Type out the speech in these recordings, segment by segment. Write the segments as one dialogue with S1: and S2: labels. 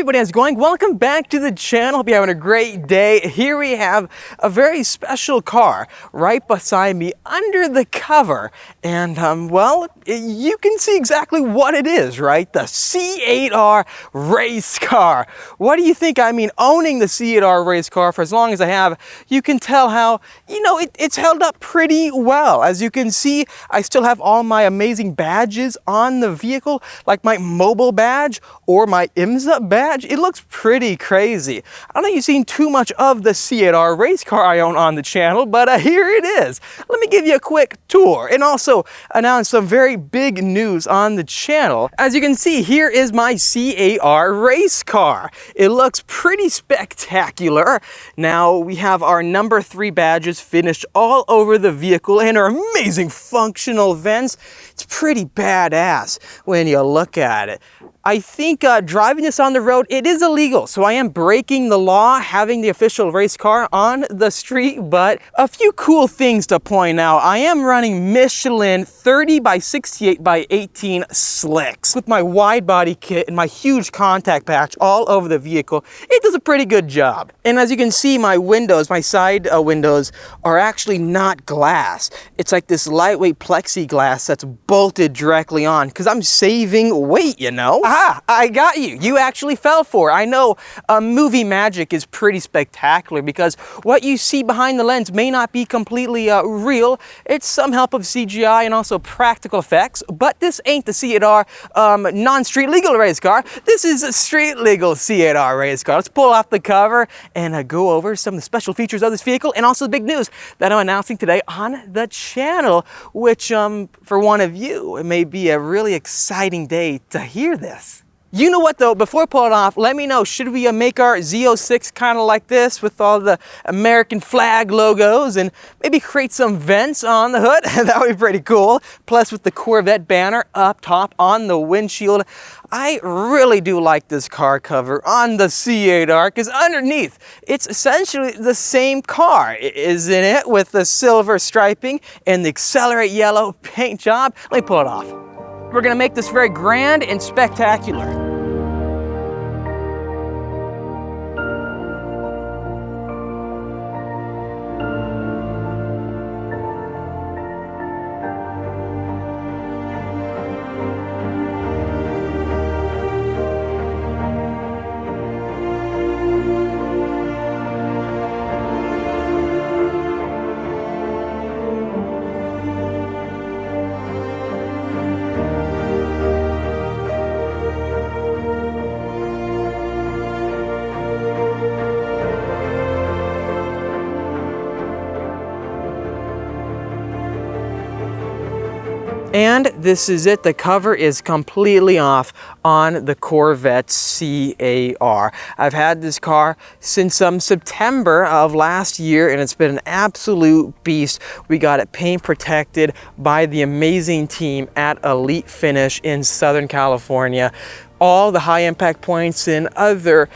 S1: everybody, how's it going? Welcome back to the channel. Hope you're having a great day. Here we have a very special car right beside me under the cover. And well, you can see exactly what it is, right? The C8R race car. What do you think? I mean, owning the C8R race car for as long as I have, you can tell how, you know, it's held up pretty well. As you can see, I still have all my amazing badges on the vehicle, like my mobile badge or my IMSA badge. It looks pretty crazy. I don't think you've seen too much of the C8R race car I own on the channel, but here it is. Let me give you a quick tour and also announce some very big news on the channel. As you can see, here is my C8R race car. It looks pretty spectacular. Now we have our number 3 badges finished all over the vehicle and our amazing functional vents. It's pretty badass when you look at it. I think driving this on the road, it is illegal, so I am breaking the law having the official race car on the street, but a few cool things to point out. I am running Michelin 30 by 68 by 18 slicks with my wide body kit and my huge contact patch all over the vehicle. It does a pretty good job. And as you can see, my windows, my side windows are actually not glass. It's like this lightweight plexiglass that's bolted directly on because I'm saving weight, you know? Aha, I got you. You actually fell for it. I know movie magic is pretty spectacular because what you see behind the lens may not be completely real. It's some help of CGI and also practical effects, but this ain't the C8R non-street legal race car. This is a street legal C8R race car. Let's pull off the cover and go over some of the special features of this vehicle and also the big news that I'm announcing today on the channel, which for one of you, it may be a really exciting day to hear this. You know what though, before I pull it off, let me know, should we make our Z06 kind of like this with all the American flag logos and maybe create some vents on the hood? That would be pretty cool. Plus with the Corvette banner up top on the windshield. I really do like this car cover on the C8R because underneath, it's essentially the same car, isn't it? With the silver striping and the Accelerate yellow paint job. Let me pull it off. We're gonna make this very grand and spectacular. And this is it. The cover is completely off on the Corvette C8R. I've had this car since September of last year and it's been an absolute beast. We got it paint protected by the amazing team at Elite Finish in Southern California. All the high impact points and other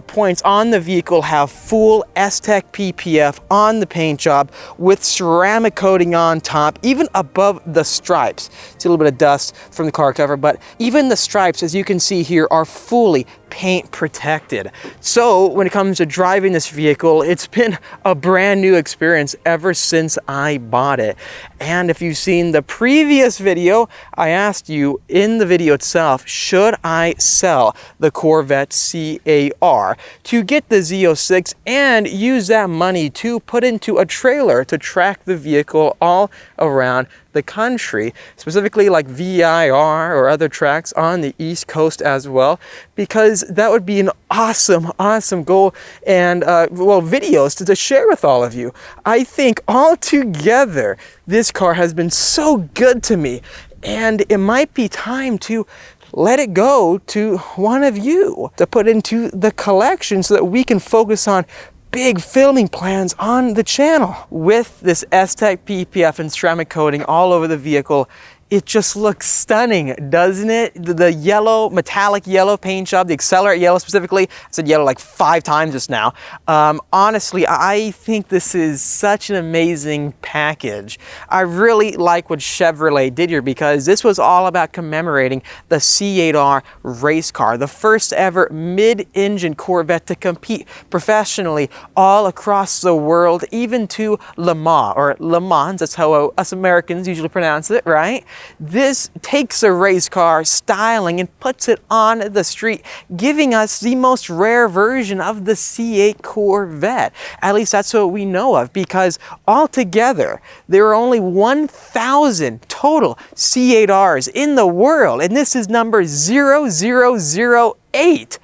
S1: points on the vehicle have full S-Tech PPF on the paint job with ceramic coating on top, even above the stripes. See a little bit of dust from the car cover, but even the stripes, as you can see here, are fully paint protected. So when it comes to driving this vehicle, it's been a brand new experience ever since I bought it. And if you've seen the previous video, I asked you in the video itself, should I sell the Corvette C8R to get the Z06 and use that money to put into a trailer to track the vehicle all around the country, specifically like VIR or other tracks on the East Coast as well, because that would be an awesome goal and well, videos to share with all of you. I think altogether this car has been so good to me and it might be time to let it go to one of you to put into the collection so that we can focus on big filming plans on the channel. With this S-Tech PPF and ceramic coating all over the vehicle, it just looks stunning, doesn't it? The yellow, metallic yellow paint job, the Accelerate yellow specifically. I said yellow like 5 times just now. Honestly, I think this is such an amazing package. I really like what Chevrolet did here because this was all about commemorating the C8R race car, the first ever mid-engine Corvette to compete professionally all across the world, even to Le Mans, or Le Mans, that's how us Americans usually pronounce it, right? This takes a race car styling and puts it on the street, giving us the most rare version of the C8 Corvette. At least that's what we know of, because altogether there are only 1,000 total C8Rs in the world, and this is number 0008.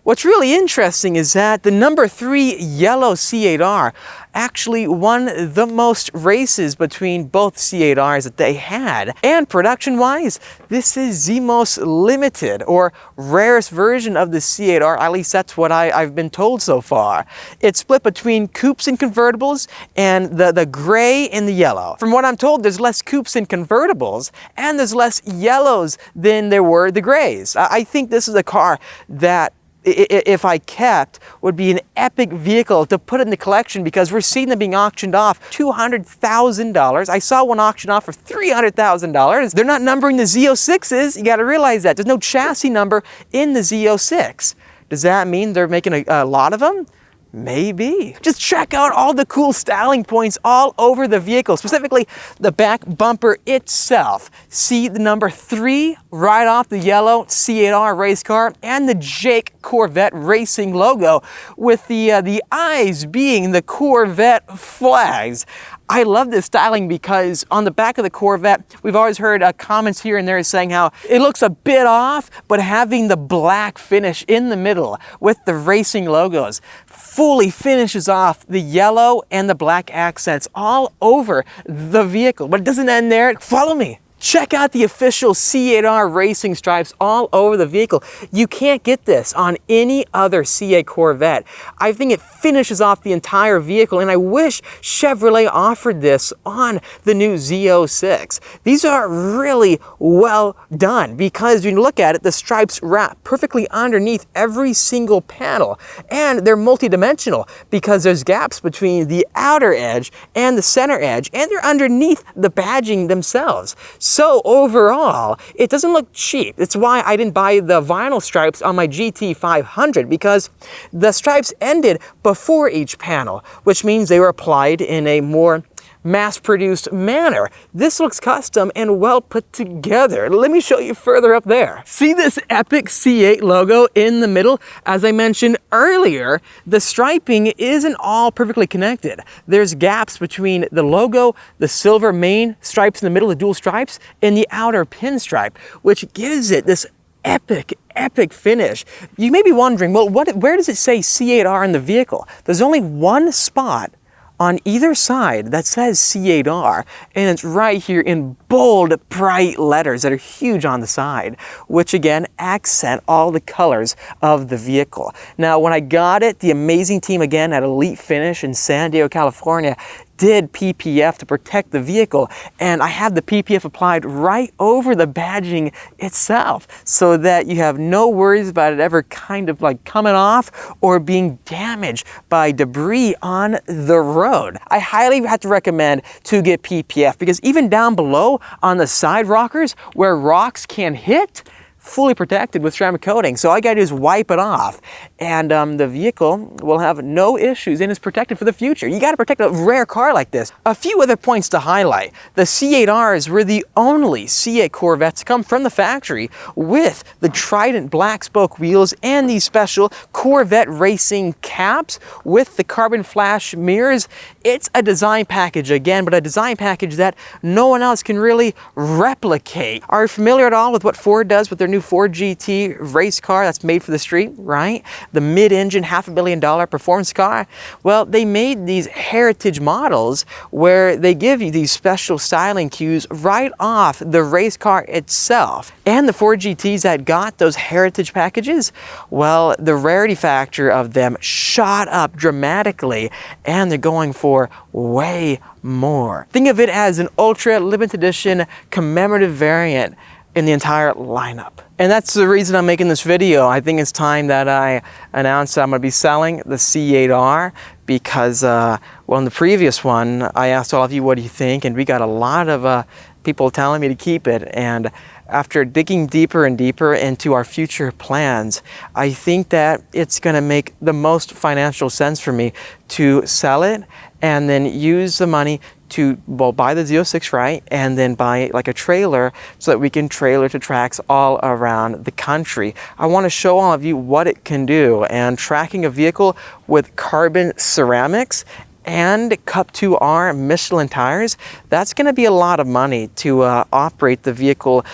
S1: What's really interesting is that the number 3 yellow C8R actually won the most races between both C8Rs that they had. And production-wise, this is the most limited or rarest version of the C8R, at least that's what I've been told so far. It's split between coupes and convertibles, and the gray and the yellow. From what I'm told, there's less coupes and convertibles, and there's less yellows than there were the grays. I think this is a car that, if I kept, would be an epic vehicle to put in the collection, because we're seeing them being auctioned off $200,000. I saw one auctioned off for $300,000. They're not numbering the Z06s. You got to realize that. There's no chassis number in the Z06. Does that mean they're making a lot of them? Maybe. Just check out all the cool styling points all over the vehicle, specifically the back bumper itself. See the number 3 right off the yellow C8R race car, and the Jake Corvette Racing logo, with the eyes being the Corvette flags. I love this styling because on the back of the Corvette, we've always heard comments here and there saying how it looks a bit off, but having the black finish in the middle with the racing logos fully finishes off the yellow and the black accents all over the vehicle. But it doesn't end there. Follow me. Check out the official C8R racing stripes all over the vehicle. You can't get this on any other C8 Corvette. I think it finishes off the entire vehicle, and I wish Chevrolet offered this on the new Z06. These are really well done because when you look at it, the stripes wrap perfectly underneath every single panel, and they're multi-dimensional because there's gaps between the outer edge and the center edge, and they're underneath the badging themselves. So overall, it doesn't look cheap. That's why I didn't buy the vinyl stripes on my GT500, because the stripes ended before each panel, which means they were applied in a more mass-produced manner. This looks custom and well put together. Let me show you further up there. See this epic C8 logo in the middle? As I mentioned earlier, the striping isn't all perfectly connected. There's gaps between the logo, the silver main stripes in the middle, the dual stripes, and the outer pinstripe, which gives it this epic finish. You may be wondering, well, where does it say C8R in the vehicle? There's only one spot on either side that says C8R, and it's right here in bold, bright letters that are huge on the side, which again accent all the colors of the vehicle. Now, when I got it, the amazing team again at Elite Finish in San Diego, California, did PPF to protect the vehicle, and I have the PPF applied right over the badging itself so that you have no worries about it ever kind of like coming off or being damaged by debris on the road. I highly have to recommend to get PPF, because even down below on the side rockers where rocks can hit, fully protected with ceramic coating. So all I gotta do is wipe it off, and the vehicle will have no issues and is protected for the future. You gotta protect a rare car like this. A few other points to highlight. The C8Rs were the only C8 Corvettes to come from the factory with the Trident black spoke wheels and these special Corvette racing caps with the carbon flash mirrors. It's a design package again, but a design package that no one else can really replicate. Are you familiar at all with what Ford does with their new new Ford GT race car that's made for the street, right? The mid-engine, $500 million performance car. Well, they made these heritage models where they give you these special styling cues right off the race car itself. And the Ford GTs that got those heritage packages, well, the rarity factor of them shot up dramatically, and they're going for way more. Think of it as an ultra limited edition commemorative variant in the entire lineup. And that's the reason I'm making this video. I think it's time that I announce that I'm going to be selling the C8R because, well, in the previous one, I asked all of you, what do you think? And we got a lot of people telling me to keep it. And after digging deeper and deeper into our future plans, I think that it's going to make the most financial sense for me to sell it and then use the money to, well, buy the Z06, right? And then buy like a trailer so that we can trailer to tracks all around the country. I want to show all of you what it can do, and tracking a vehicle with carbon ceramics and Cup 2R Michelin tires, that's going to be a lot of money to operate the vehicle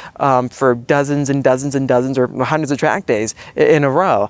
S1: for dozens and dozens and dozens or hundreds of track days in a row.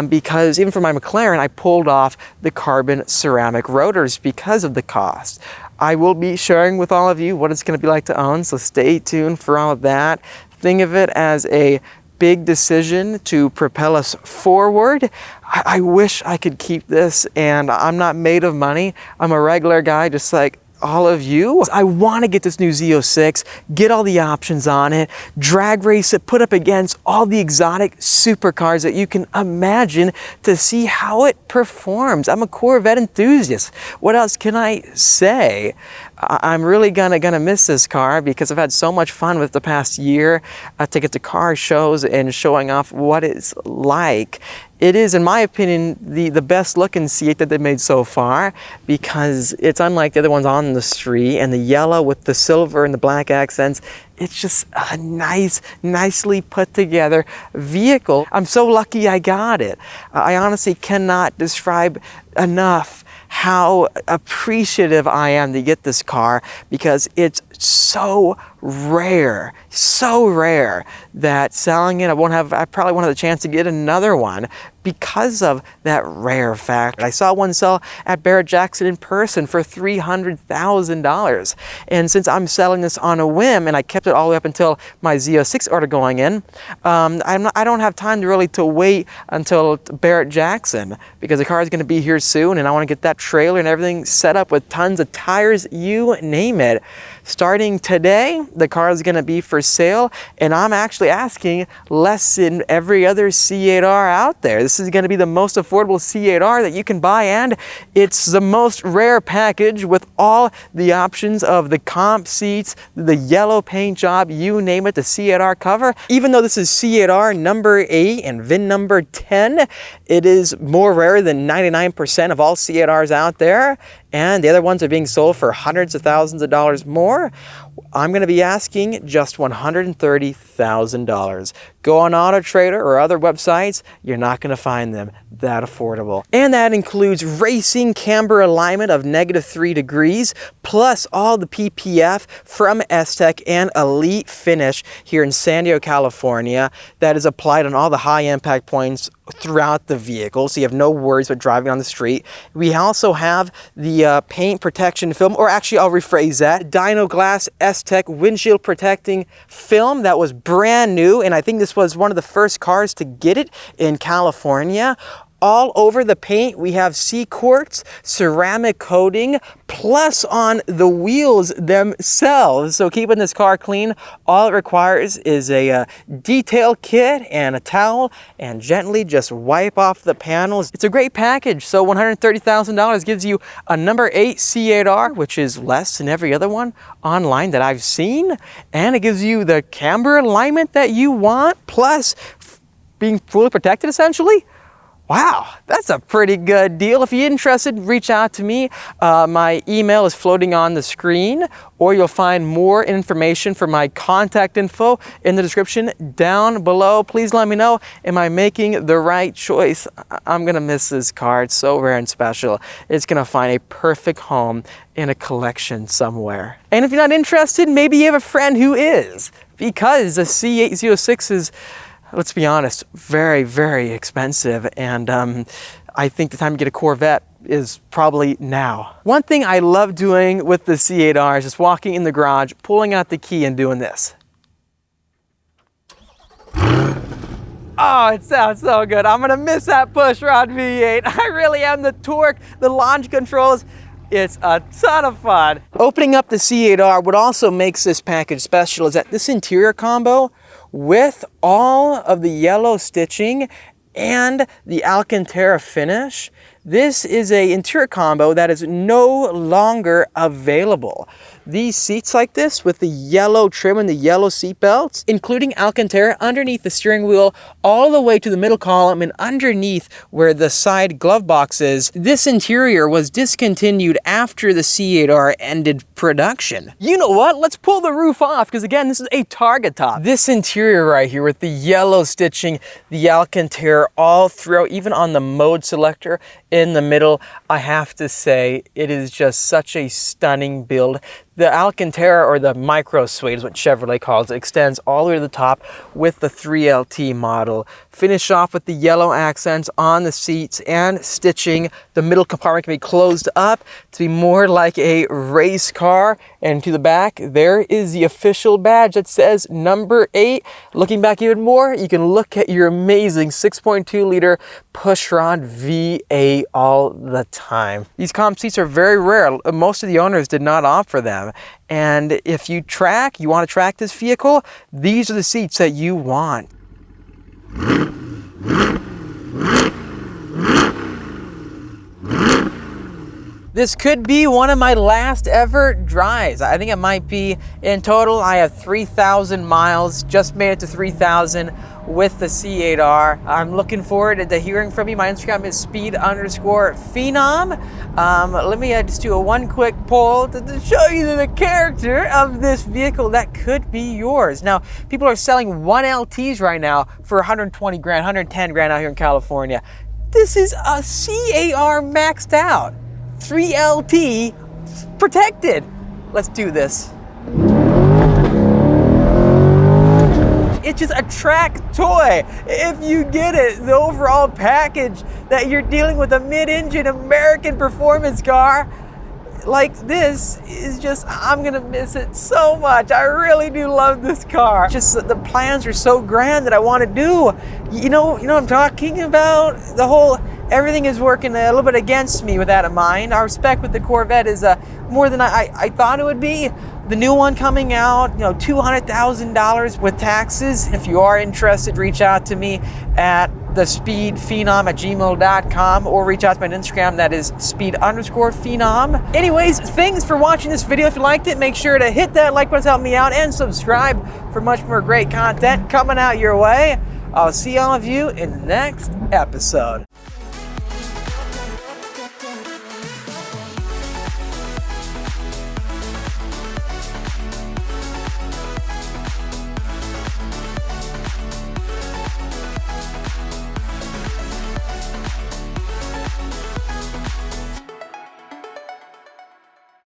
S1: Because even for my McLaren, I pulled off the carbon ceramic rotors because of the cost. I will be sharing with all of you what it's going to be like to own, so stay tuned for all of that. Think of it as a big decision to propel us forward. I wish I could keep this, and I'm not made of money. I'm a regular guy just like all of you. I want to get this new Z06, get all the options on it, drag race it, put up against all the exotic supercars that you can imagine to see how it performs. I'm a Corvette enthusiast. What else can I say? I'm really gonna miss this car because I've had so much fun with the past year, taking it to car shows and showing off what it's like. It is, in my opinion, the best looking C8 that they've made so far because it's unlike the other ones on the street, and the yellow with the silver and the black accents, it's just a nicely put together vehicle. I'm so lucky I got it. I honestly cannot describe enough how appreciative I am to get this car because it's so rare that selling it, I probably won't have the chance to get another one because of that rare fact. I saw one sell at Barrett-Jackson in person for $300,000. And since I'm selling this on a whim and I kept it all the way up until my Z06 order going in, I don't have time to wait until Barrett-Jackson because the car is going to be here soon, and I want to get that trailer and everything set up with tons of tires, you name it. Starting today, the car is going to be for sale, and I'm actually asking less than every other C8R out there. This is going to be the most affordable C8R that you can buy, and it's the most rare package with all the options of the comp seats, the yellow paint job, you name it, the C8R cover. Even though this is C8R number 8 and VIN number 10, it is more rare than 99% of all C8Rs out there, and the other ones are being sold for hundreds of thousands of dollars more. I'm going to be asking just $130,000. Go on Auto Trader or other websites, you're not going to find them that affordable. And that includes racing camber alignment of -3 degrees, plus all the PPF from S-Tech and Elite Finish here in San Diego, California, that is applied on all the high impact points throughout the vehicle, so you have no worries about driving on the street. We also have the paint protection film, or actually I'll rephrase that, Dyno Glass S-Tech windshield protecting film that was brand new, and I think this was one of the first cars to get it in California. All over the paint, we have C-quartz ceramic coating, plus on the wheels themselves. So keeping this car clean, all it requires is a detail kit and a towel, and gently just wipe off the panels. It's a great package. So $130,000 gives you a number 8 C8R, which is less than every other one online that I've seen, and it gives you the camber alignment that you want, plus being fully protected essentially. Wow, that's a pretty good deal. If you're interested, reach out to me. My email is floating on the screen, or you'll find more information for my contact info in the description down below. Please let me know, am I making the right choice? I'm gonna miss this car. It's so rare and special. It's gonna find a perfect home in a collection somewhere. And if you're not interested, maybe you have a friend who is, because the C806 is let's be honest, very, very expensive. And I think the time to get a Corvette is probably now. One thing I love doing with the C8R is just walking in the garage, pulling out the key and doing this. Oh, it sounds so good. I'm gonna miss that pushrod V8. I really am. The torque, the launch controls, it's a ton of fun. Opening up the C8R, what also makes this package special is that this interior combo with all of the yellow stitching and the Alcantara finish, this is an interior combo that is no longer available. These seats like this with the yellow trim and the yellow seat belts, including Alcantara underneath the steering wheel all the way to the middle column and underneath where the side glove box is, this interior was discontinued after the C8R ended production. You know what? Let's pull the roof off because again, this is a Target top. This interior right here with the yellow stitching, the Alcantara all throughout, even on the mode selector in the middle, I have to say it is just such a stunning build. The Alcantara, or the micro suede is what Chevrolet calls it, extends all the way to the top with the 3LT model. Finish off with the yellow accents on the seats and stitching. The middle compartment can be closed up to be more like a race car. And to the back, there is the official badge that says number 8. Looking back even more, you can look at your amazing 6.2 liter pushrod V8 all the time. These comp seats are very rare. Most of the owners did not opt for them. And if you want to track this vehicle, these are the seats that you want. This could be one of my last ever drives. I think it might be. In total, I have 3,000 miles, just made it to 3,000 with the C8R. I'm looking forward to hearing from you. My Instagram is speed_phenom. Let me just do one quick poll to show you the character of this vehicle that could be yours. Now, people are selling 1LTs right now for 120 grand, 110 grand out here in California. This is a C8R maxed out. 3LT protected. Let's do this. It's just a track toy. If you get it, the overall package that you're dealing with a mid-engine American performance car like this is just, I'm gonna miss it so much. I really do love this car. Just the plans are so grand that I want to do. You know what I'm talking about? The whole, everything is working a little bit against me with that in mind. Our spec with the Corvette is more than I thought it would be. The new one coming out, $200,000 with taxes. If you are interested, reach out to me at thespeedphenom@gmail.com or reach out to my Instagram, that is speed_phenom. Anyways, thanks for watching this video. If you liked it, make sure to hit that like button to help me out and subscribe for much more great content coming out your way. I'll see all of you in the next episode.